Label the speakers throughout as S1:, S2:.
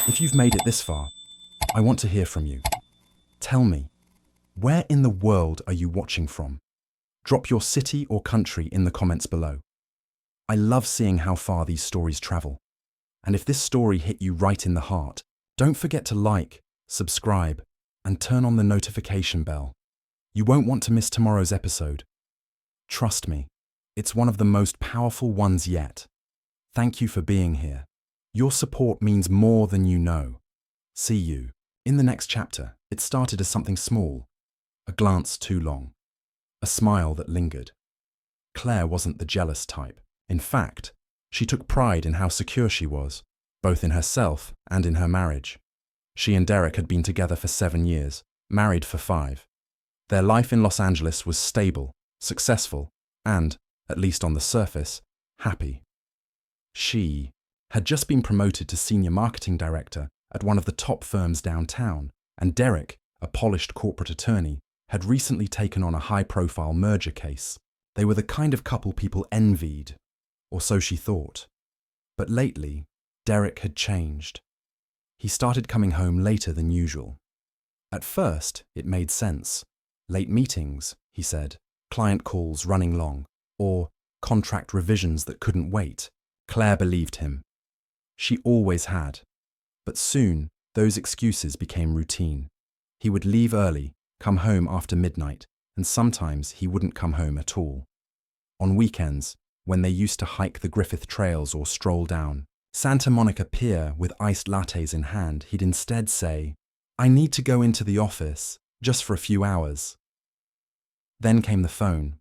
S1: If you've made it this far, I want to hear from you. Tell me, where in the world are you watching from? Drop your city or country in the comments below. I love seeing how far these stories travel. And if this story hit you right in the heart, don't forget to like, subscribe, and turn on the notification bell. You won't want to miss tomorrow's episode. Trust me, it's one of the most powerful ones yet. Thank you for being here. Your support means more than you know. See you in the next chapter. It started as something small, a glance too long, a smile that lingered. Claire wasn't the jealous type. In fact, she took pride in how secure she was, both in herself and in her marriage. She and Derek had been together for 7 years, married for 5. Their life in Los Angeles was stable, successful, and, at least on the surface, happy. She had just been promoted to senior marketing director at one of the top firms downtown, and Derek, a polished corporate attorney, had recently taken on a high-profile merger case. They were the kind of couple people envied, or so she thought. But lately, Derek had changed. He started coming home later than usual. At first, it made sense. Late meetings, he said, client calls running long, or contract revisions that couldn't wait. Claire believed him. She always had. But soon, those excuses became routine. He would leave early, come home after midnight, and sometimes he wouldn't come home at all. On weekends, when they used to hike the Griffith Trails or stroll down Santa Monica Pier with iced lattes in hand, he'd instead say, "I need to go into the office, just for a few hours." Then came the phone.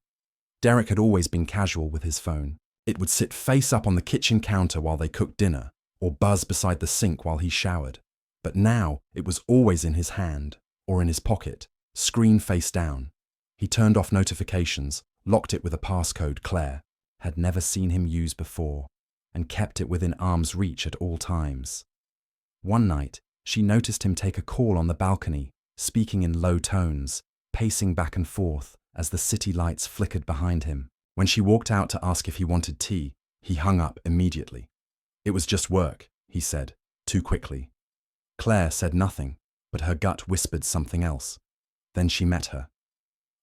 S1: Derek had always been casual with his phone. It would sit face up on the kitchen counter while they cooked dinner, or buzz beside the sink while he showered. But now it was always in his hand, or in his pocket, screen face down. He turned off notifications, locked it with a passcode Claire had never seen him use before, and kept it within arm's reach at all times. One night, she noticed him take a call on the balcony, speaking in low tones, pacing back and forth as the city lights flickered behind him. When she walked out to ask if he wanted tea, he hung up immediately. "It was just work," he said, too quickly. Claire said nothing, but her gut whispered something else. Then she met her.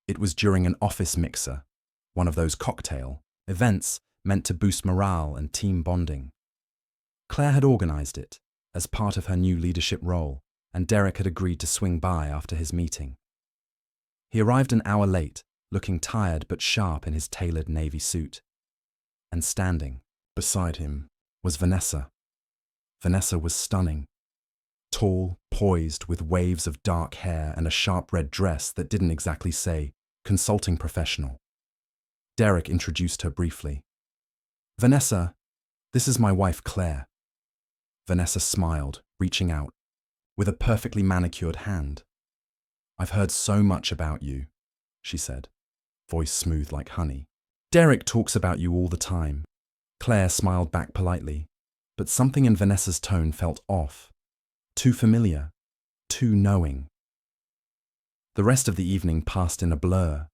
S1: It was during an office mixer, one of those cocktail events meant to boost morale and team bonding. Claire had organized it as part of her new leadership role, and Derek had agreed to swing by after his meeting. He arrived an hour late, looking tired but sharp in his tailored navy suit. And standing beside him was Vanessa. Vanessa was stunning. Tall, poised, with waves of dark hair and a sharp red dress that didn't exactly say consulting professional. Derek introduced her briefly. "Vanessa, this is my wife Claire." Vanessa smiled, reaching out, with a perfectly manicured hand. "I've heard so much about you," she said, voice smooth like honey. "Derek talks about you all the time." Claire smiled back politely, but something in Vanessa's tone felt off. Too familiar, too knowing. The rest of the evening passed in a blur.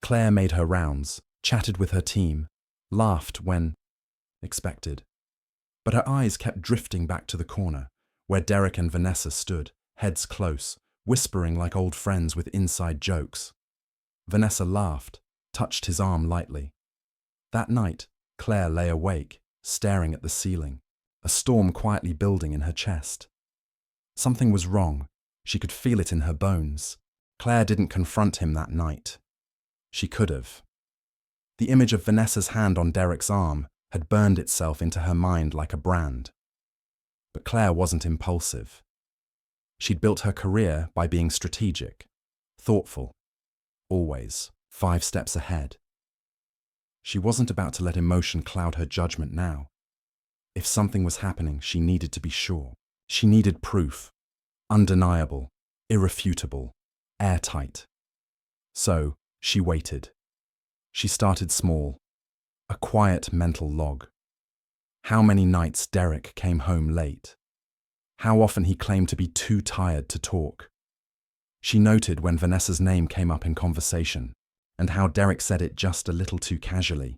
S1: Claire made her rounds, chatted with her team, laughed when expected. But her eyes kept drifting back to the corner, where Derek and Vanessa stood, heads close, whispering like old friends with inside jokes. Vanessa laughed, touched his arm lightly. That night, Claire lay awake, staring at the ceiling, a storm quietly building in her chest. Something was wrong. She could feel it in her bones. Claire didn't confront him that night. She could have. The image of Vanessa's hand on Derek's arm had burned itself into her mind like a brand. But Claire wasn't impulsive. She'd built her career by being strategic, thoughtful, always 5 steps ahead. She wasn't about to let emotion cloud her judgment now. If something was happening, she needed to be sure. She needed proof, undeniable, irrefutable, airtight. So, she waited. She started small, a quiet mental log. How many nights Derek came home late. How often he claimed to be too tired to talk. She noted when Vanessa's name came up in conversation, and how Derek said it just a little too casually.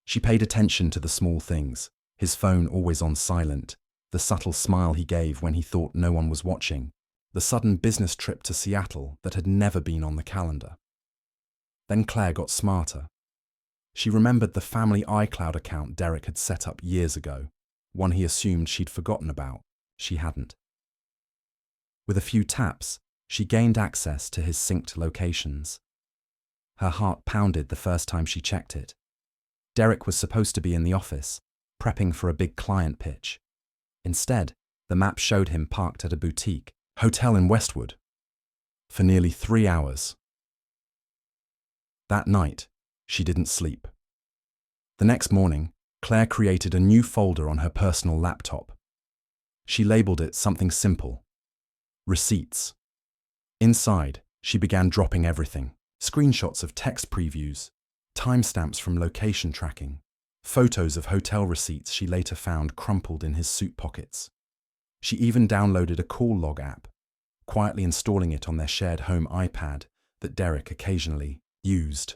S1: She paid attention to the small things, his phone always on silent, the subtle smile he gave when he thought no one was watching, the sudden business trip to Seattle that had never been on the calendar. Then Claire got smarter. She remembered the family iCloud account Derek had set up years ago, one he assumed she'd forgotten about. She hadn't. With a few taps, she gained access to his synced locations. Her heart pounded the first time she checked it. Derek was supposed to be in the office, prepping for a big client pitch. Instead, the map showed him parked at a boutique hotel in Westwood for nearly 3 hours. That night, she didn't sleep. The next morning, Claire created a new folder on her personal laptop. She labeled it something simple: receipts. Inside, she began dropping everything: screenshots of text previews, timestamps from location tracking, photos of hotel receipts she later found crumpled in his suit pockets. She even downloaded a call log app, quietly installing it on their shared home iPad that Derek occasionally used.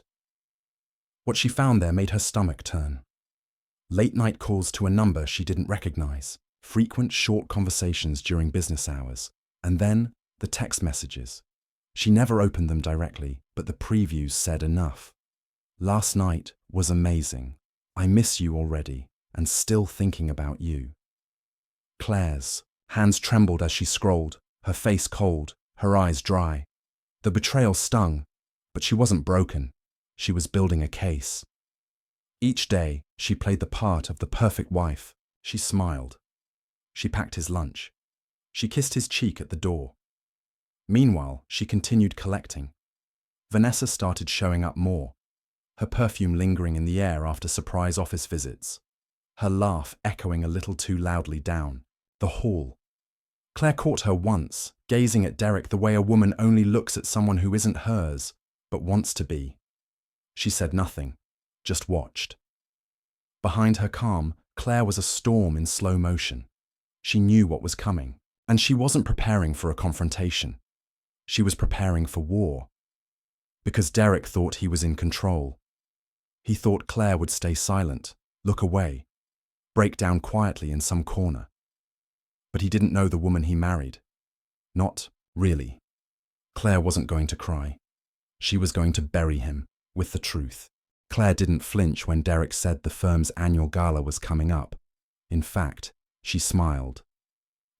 S1: What she found there made her stomach turn. Late-night calls to a number she didn't recognize, frequent short conversations during business hours, and then the text messages. She never opened them directly, but the previews said enough. Last night was amazing. I miss you already, and still thinking about you. Claire's hands trembled as she scrolled, her face cold, her eyes dry. The betrayal stung, but she wasn't broken. She was building a case. Each day, she played the part of the perfect wife. She smiled. She packed his lunch. She kissed his cheek at the door. Meanwhile, she continued collecting. Vanessa started showing up more, her perfume lingering in the air after surprise office visits, her laugh echoing a little too loudly down the hall. Claire caught her once, gazing at Derek the way a woman only looks at someone who isn't hers, but wants to be. She said nothing, just watched. Behind her calm, Claire was a storm in slow motion. She knew what was coming, and she wasn't preparing for a confrontation. She was preparing for war. Because Derek thought he was in control. He thought Claire would stay silent, look away, break down quietly in some corner. But he didn't know the woman he married. Not really. Claire wasn't going to cry. She was going to bury him with the truth. Claire didn't flinch when Derek said the firm's annual gala was coming up. In fact, she smiled.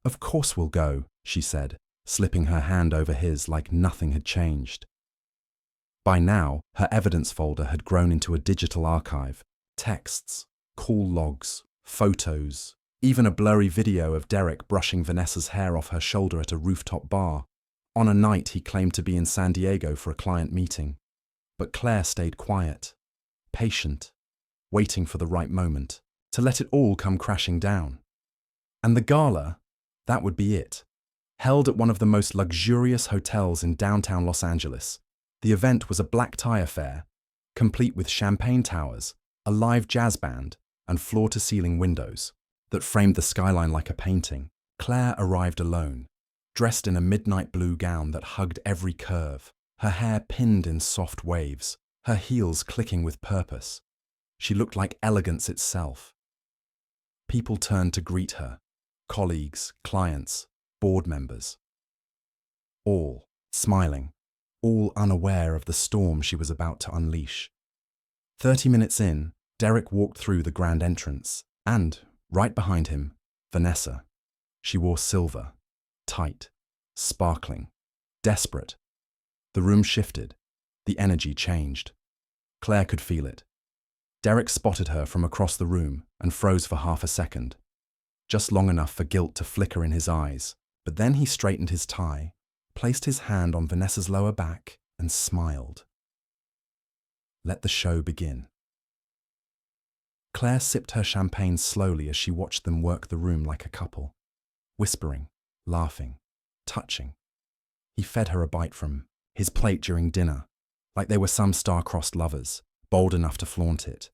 S1: "Of course we'll go," she said, slipping her hand over his like nothing had changed. By now, her evidence folder had grown into a digital archive: texts, call logs, photos, even a blurry video of Derek brushing Vanessa's hair off her shoulder at a rooftop bar, on a night he claimed to be in San Diego for a client meeting. But Claire stayed quiet, patient, waiting for the right moment, to let it all come crashing down. And the gala, that would be it. Held at one of the most luxurious hotels in downtown Los Angeles, the event was a black tie affair, complete with champagne towers, a live jazz band, and floor-to-ceiling windows that framed the skyline like a painting. Claire arrived alone, dressed in a midnight blue gown that hugged every curve, her hair pinned in soft waves, her heels clicking with purpose. She looked like elegance itself. People turned to greet her: colleagues, clients, board members. All smiling, all unaware of the storm she was about to unleash. 30 minutes in, Derek walked through the grand entrance, and, right behind him, Vanessa. She wore silver, tight, sparkling, desperate. The room shifted. The energy changed. Claire could feel it. Derek spotted her from across the room and froze for half a second, just long enough for guilt to flicker in his eyes. But then he straightened his tie, placed his hand on Vanessa's lower back, and smiled. Let the show begin. Claire sipped her champagne slowly as she watched them work the room like a couple, whispering, laughing, touching. He fed her a bite from his plate during dinner, like they were some star-crossed lovers, bold enough to flaunt it.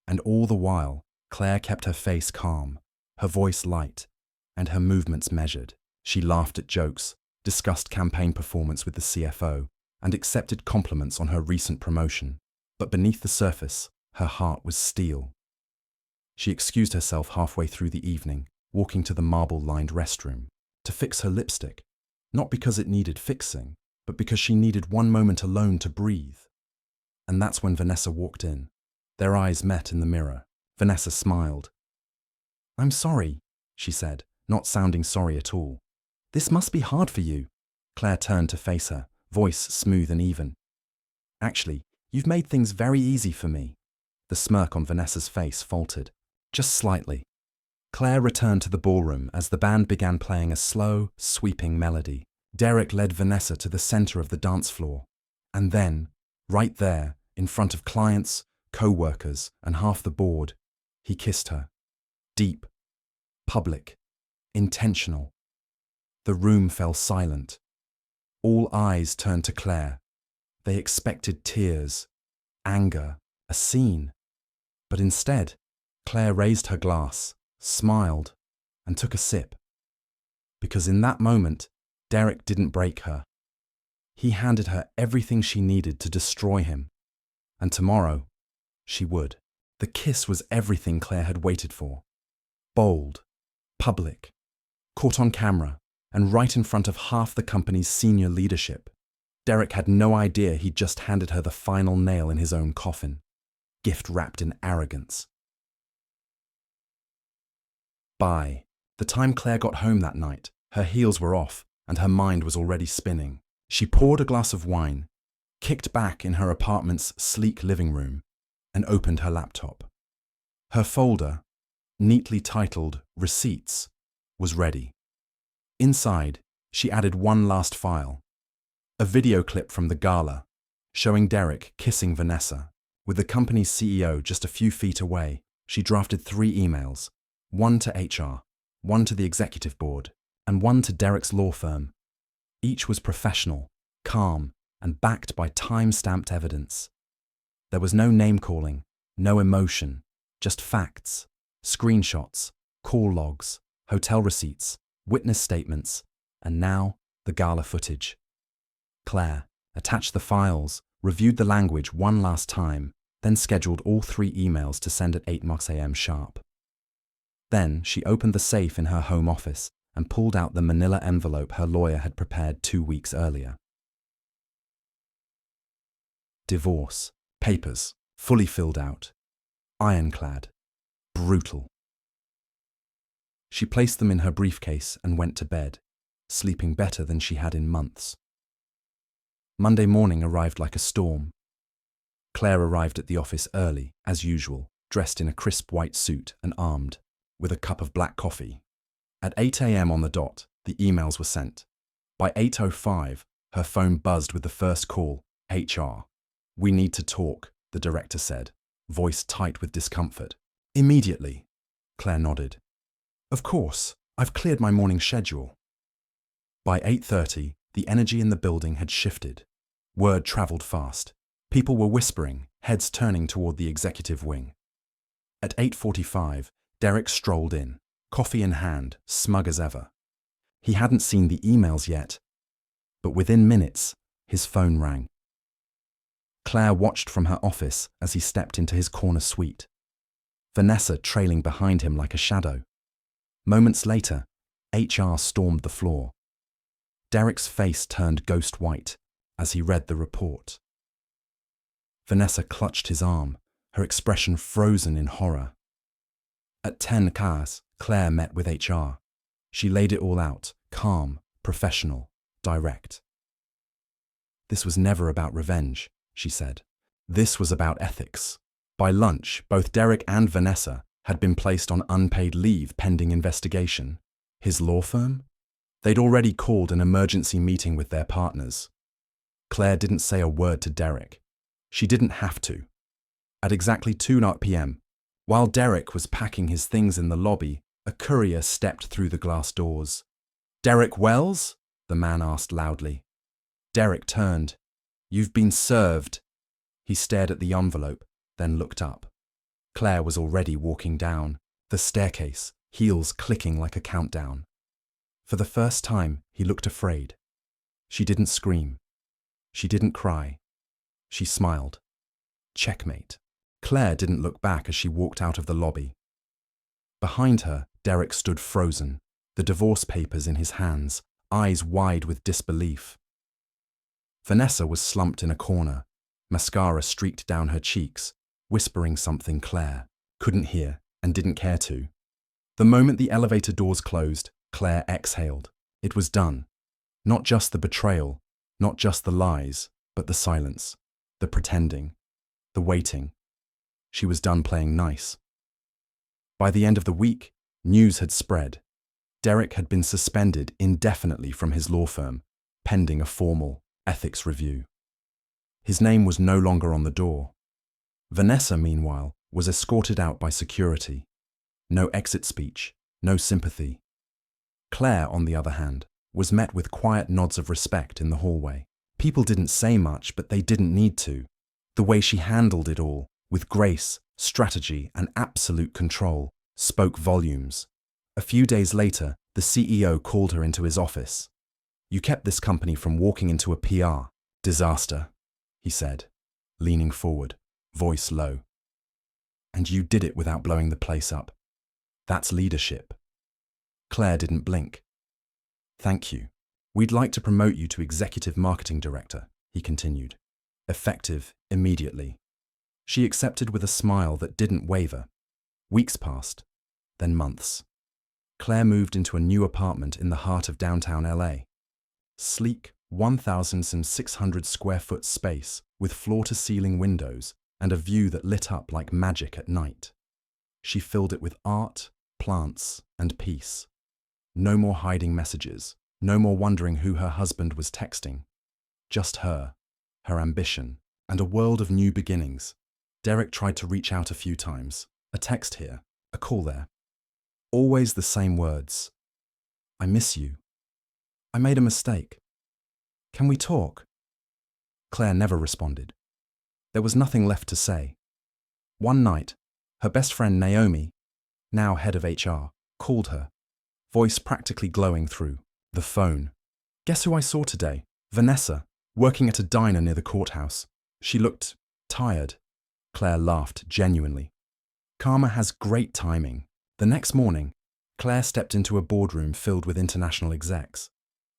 S1: And all the while, Claire kept her face calm, her voice light, and her movements measured. She laughed at jokes, discussed campaign performance with the CFO, and accepted compliments on her recent promotion. But beneath the surface, her heart was steel. She excused herself halfway through the evening, walking to the marble-lined restroom to fix her lipstick, not because it needed fixing, but because she needed one moment alone to breathe. And that's when Vanessa walked in. Their eyes met in the mirror. Vanessa smiled. "I'm sorry," she said, not sounding sorry at all. "This must be hard for you." Claire turned to face her, voice smooth and even. "Actually, you've made things very easy for me." The smirk on Vanessa's face faltered, just slightly. Claire returned to the ballroom as the band began playing a slow, sweeping melody. Derek led Vanessa to the center of the dance floor. And then, right there, in front of clients, co-workers, and half the board, he kissed her. Deep, public, intentional. The room fell silent. All eyes turned to Claire. They expected tears, anger, a scene. But instead, Claire raised her glass, smiled, and took a sip. Because in that moment, Derek didn't break her. He handed her everything she needed to destroy him. And tomorrow, she would. The kiss was everything Claire had waited for. Bold, public, caught on camera, and right in front of half the company's senior leadership. Derek had no idea he'd just handed her the final nail in his own coffin. Gift wrapped in arrogance. By the time Claire got home that night, her heels were off and her mind was already spinning. She poured a glass of wine, kicked back in her apartment's sleek living room, and opened her laptop. Her folder, neatly titled Receipts, was ready. Inside, she added one last file, a video clip from the gala, showing Derek kissing Vanessa. With the company's CEO just a few feet away, she drafted 3 emails, one to HR, one to the executive board, and one to Derek's law firm. Each was professional, calm, and backed by time-stamped evidence. There was no name-calling, no emotion, just facts, screenshots, call logs, hotel receipts, witness statements, and now the gala footage. Claire attached the files, reviewed the language one last time, then scheduled all 3 emails to send at 8 a.m. sharp. Then she opened the safe in her home office and pulled out the manila envelope her lawyer had prepared 2 weeks earlier. Divorce, papers, fully filled out, ironclad, brutal. She placed them in her briefcase and went to bed, sleeping better than she had in months. Monday morning arrived like a storm. Claire arrived at the office early, as usual, dressed in a crisp white suit and armed, with a cup of black coffee. At 8 a.m. on the dot, the emails were sent. By 8:05, her phone buzzed with the first call, HR. "We need to talk," the director said, voice tight with discomfort. "Immediately," Claire nodded. "Of course, I've cleared my morning schedule." By 8:30, the energy in the building had shifted. Word traveled fast. People were whispering, heads turning toward the executive wing. At 8:45, Derek strolled in, coffee in hand, smug as ever. He hadn't seen the emails yet, but within minutes, his phone rang. Claire watched from her office as he stepped into his corner suite, Vanessa trailing behind him like a shadow. Moments later, HR stormed the floor. Derek's face turned ghost white as he read the report. Vanessa clutched his arm, her expression frozen in horror. At 10 cars, Claire met with HR. She laid it all out, calm, professional, direct. "This was never about revenge," she said. "This was about ethics." By lunch, both Derek and Vanessa had been placed on unpaid leave pending investigation. His law firm? They'd already called an emergency meeting with their partners. Claire didn't say a word to Derek. She didn't have to. At exactly 2 p.m., while Derek was packing his things in the lobby, a courier stepped through the glass doors. "Derek Wells?" the man asked loudly. Derek turned. "You've been served." He stared at the envelope, then looked up. Claire was already walking down the staircase, heels clicking like a countdown. For the first time, he looked afraid. She didn't scream. She didn't cry. She smiled. Checkmate. Claire didn't look back as she walked out of the lobby. Behind her, Derek stood frozen, the divorce papers in his hands, eyes wide with disbelief. Vanessa was slumped in a corner, mascara streaked down her cheeks, whispering something Claire couldn't hear and didn't care to. The moment the elevator doors closed, Claire exhaled. It was done. Not just the betrayal, not just the lies, but the silence, the pretending, the waiting. She was done playing nice. By the end of the week, news had spread. Derek had been suspended indefinitely from his law firm, pending a formal ethics review. His name was no longer on the door. Vanessa, meanwhile, was escorted out by security. No exit speech, no sympathy. Claire, on the other hand, was met with quiet nods of respect in the hallway. People didn't say much, but they didn't need to. The way she handled it all, with grace, strategy, and absolute control, spoke volumes. A few days later, the CEO called her into his office. "You kept this company from walking into a PR disaster," he said, leaning forward, voice low. "And you did it without blowing the place up. That's leadership." Claire didn't blink. "Thank you. We'd like to promote you to Executive Marketing Director," he continued, effective immediately. She accepted with a smile that didn't waver. Weeks passed, then months. Claire moved into a new apartment in the heart of downtown LA. Sleek, 1,600 square foot space with floor-to-ceiling windows and a view that lit up like magic at night. She filled it with art, plants, and peace. No more hiding messages, no more wondering who her husband was texting. Just her ambition, and a world of new beginnings. Derek tried to reach out a few times, a text here, a call there. Always the same words. "I miss you. I made a mistake. Can we talk?" Claire never responded. There was nothing left to say. One night, her best friend Naomi, now head of HR, called her, voice practically glowing through the phone. "Guess who I saw today? Vanessa, working at a diner near the courthouse. She looked tired." Claire laughed genuinely. Karma has great timing. The next morning, Claire stepped into a boardroom filled with international execs.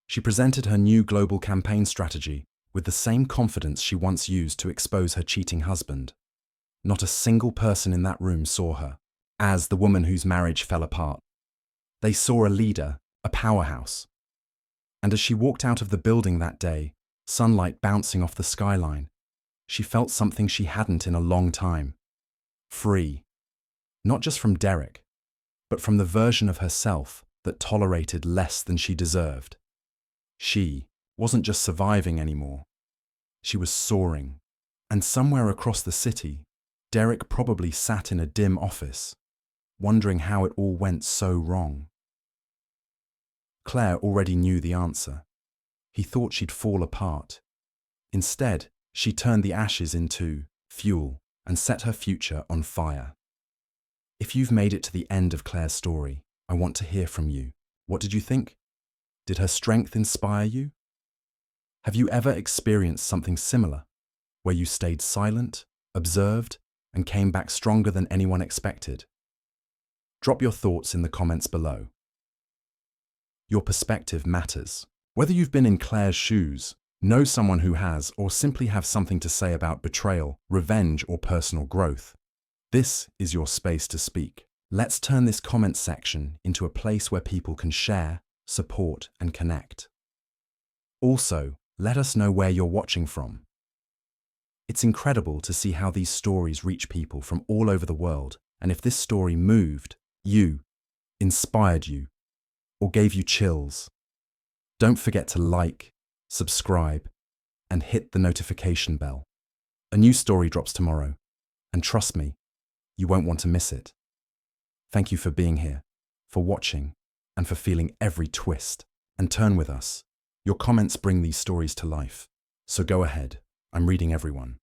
S1: She presented her new global campaign strategy with the same confidence she once used to expose her cheating husband. Not a single person in that room saw her as the woman whose marriage fell apart. They saw a leader, a powerhouse. And as she walked out of the building that day, sunlight bouncing off the skyline, she felt something she hadn't in a long time. Free. Not just from Derek, but from the version of herself that tolerated less than she deserved. She wasn't just surviving anymore. She was soaring. And somewhere across the city, Derek probably sat in a dim office, wondering how it all went so wrong. Claire already knew the answer. He thought she'd fall apart. Instead, she turned the ashes into fuel and set her future on fire. If you've made it to the end of Claire's story, I want to hear from you. What did you think? Did her strength inspire you? Have you ever experienced something similar, where you stayed silent, observed, and came back stronger than anyone expected? Drop your thoughts in the comments below. Your perspective matters. Whether you've been in Claire's shoes, know someone who has, or simply have something to say about betrayal, revenge, or personal growth, this is your space to speak. Let's turn this comment section into a place where people can share, support, and connect. Also, let us know where you're watching from. It's incredible to see how these stories reach people from all over the world, and if this story moved you, inspired you, or gave you chills, don't forget to like, subscribe, and hit the notification bell. A new story drops tomorrow, and trust me, you won't want to miss it. Thank you for being here, for watching, and for feeling every twist and turn with us. Your comments bring these stories to life. So go ahead, I'm reading everyone.